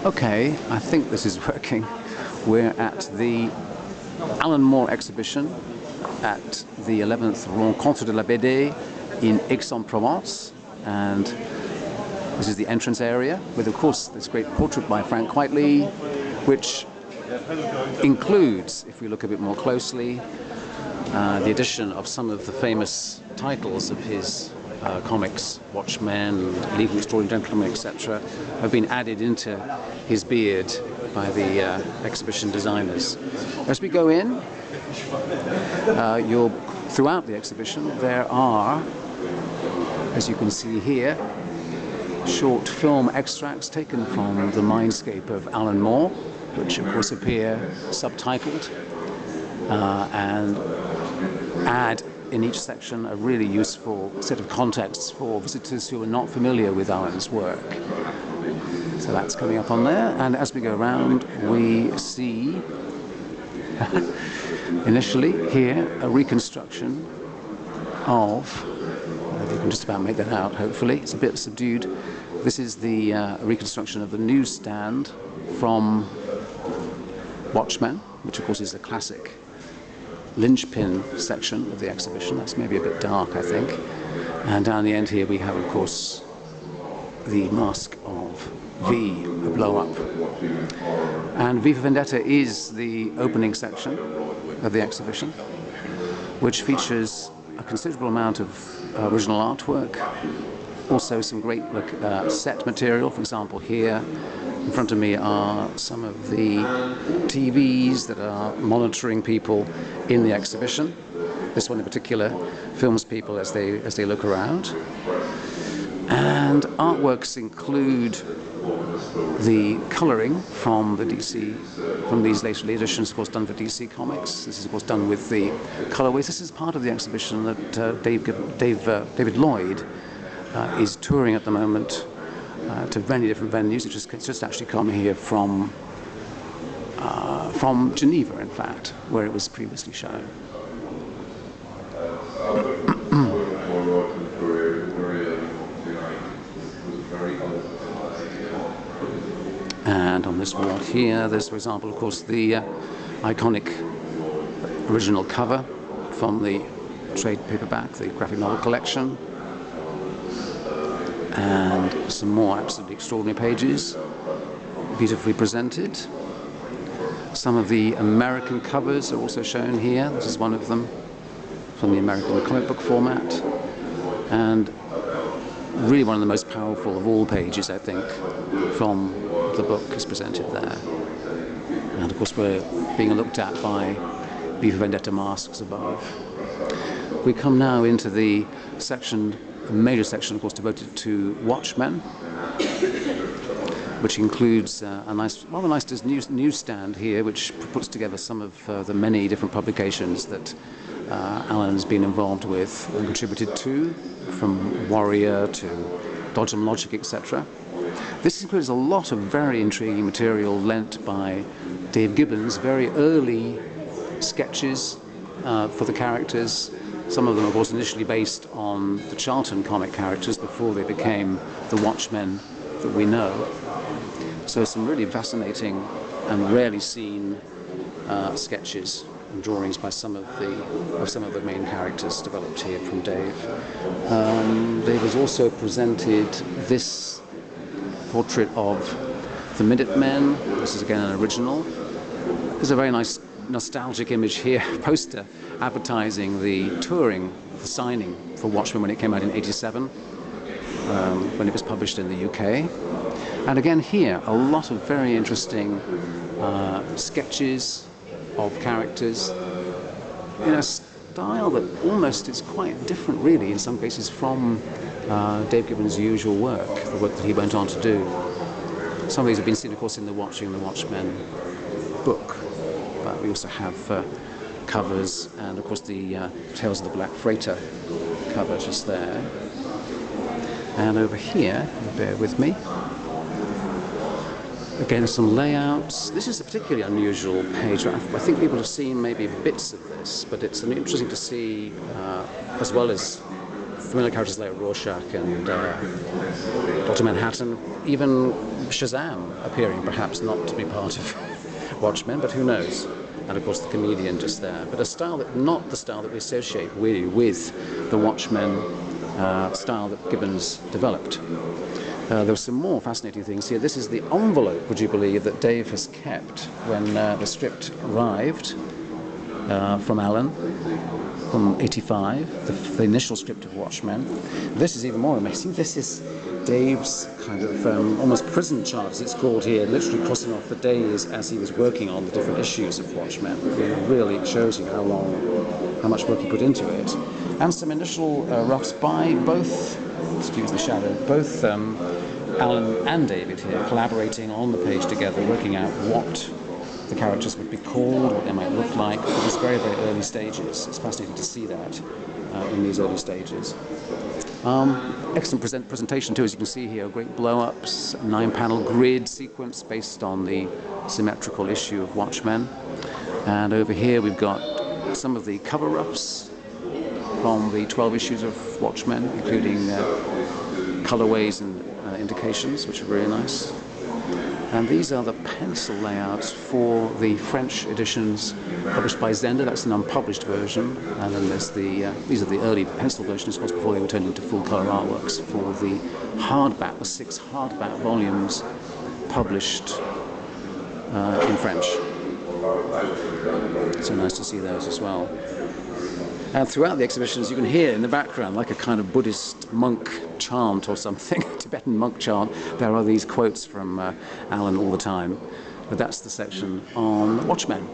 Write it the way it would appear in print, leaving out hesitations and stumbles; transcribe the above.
Okay, I think this is working. We're at the Alan Moore exhibition at the 11th Rencontres de la BD in Aix-en-Provence, and this is the entrance area with, of course, this great portrait by Frank Whiteley, which includes, if we look a bit more closely, the addition of some of the famous titles of his comics, Watchmen, Legal Extraordinary Gentlemen, etc., have been added into his beard by the exhibition designers. As we go in, throughout the exhibition, there are, as you can see here, short film extracts taken from the mindscape of Alan Moore, which of course appear subtitled and add in each section a really useful set of contexts for visitors who are not familiar with Alan's work. So that's coming up on there, and as we go around we see initially here a reconstruction of, you can just about make that out hopefully, it's a bit subdued. This is the reconstruction of the newsstand from Watchmen, which of course is the classic linchpin section of the exhibition. That's maybe a bit dark, I think. And down the end here we have, of course, the mask of V, a blow-up. And V for Vendetta is the opening section of the exhibition, which features a considerable amount of original artwork, also some great set material. For example, here in front of me are some of the TVs that are monitoring people in the exhibition. This one in particular films people as they look around. And artworks include the colouring from these later editions, of course, done for DC Comics. This is, of course, done with the colourways. This is part of the exhibition that David Lloyd is touring at the moment to many different venues. It's just actually come here from Geneva, in fact, where it was previously shown. And on this wall here, there's, for example, of course, the iconic original cover from the trade paperback, the graphic novel collection. And some more absolutely extraordinary pages, beautifully presented. Some of the American covers are also shown here. This is one of them from the American comic book format. And really one of the most powerful of all pages, I think, from the book is presented there. And of course we're being looked at by V for Vendetta masks above. We come now into the section, a major section, of course, devoted to Watchmen, which includes a rather nice newsstand here, which puts together some of the many different publications that Alan has been involved with and contributed to, from Warrior to Dodge and Logic, etc. This includes a lot of very intriguing material lent by Dave Gibbons, very early sketches for the characters. Some of them, of course, initially based on the Charlton comic characters before they became the Watchmen that we know. So some really fascinating and rarely seen sketches and drawings by some of the main characters developed here from Dave. Dave has also presented this portrait of the Minutemen. This is again an original. There's a very nice nostalgic image here, poster advertising the touring, the signing for Watchmen when it came out in '87, when it was published in the UK. And again here, a lot of very interesting sketches of characters in a style that almost is quite different, really, in some cases, from Dave Gibbons' usual work, the work that he went on to do. Some of these have been seen, of course, in the Watching the Watchmen book, but we also have covers, and of course the Tales of the Black Freighter cover just there. And over here, bear with me, again some layouts. This is a particularly unusual page. I think people have seen maybe bits of this, but it's interesting to see, as well as familiar characters like Rorschach and Dr. Manhattan, even Shazam appearing, perhaps not to be part of Watchmen, but who knows? And of course the comedian just there. But a style that not the style that we associate really with the Watchmen style that Gibbons developed. There were some more fascinating things here. This is the envelope, would you believe, that Dave has kept when the script arrived from Alan from '85, the initial script of Watchmen. This is even more amazing. This is Dave's kind of almost prison chart, as it's called here, literally crossing off the days as he was working on the different issues of Watchmen. It really shows you how much work he put into it. And some initial roughs by both, excuse the shadow, both Alan and David here collaborating on the page together, working out what the characters would be called, what they might look like, at these very, very early stages. It's fascinating to see that in these early stages. Excellent presentation too, as you can see here, great blow-ups, 9-panel grid sequence based on the symmetrical issue of Watchmen. And over here we've got some of the cover-ups from the 12 issues of Watchmen, including colorways and indications, which are very nice. And these are the pencil layouts for the French editions published by Zender. That's an unpublished version. And then there's these are the early pencil versions, of course, before they were turned into full-color artworks for the hardback, the 6 hardback volumes published in French. So nice to see those as well. And throughout the exhibitions, you can hear in the background, like a kind of Buddhist monk chant or something, Tibetan monk chant, there are these quotes from Alan all the time. But that's the section on Watchmen.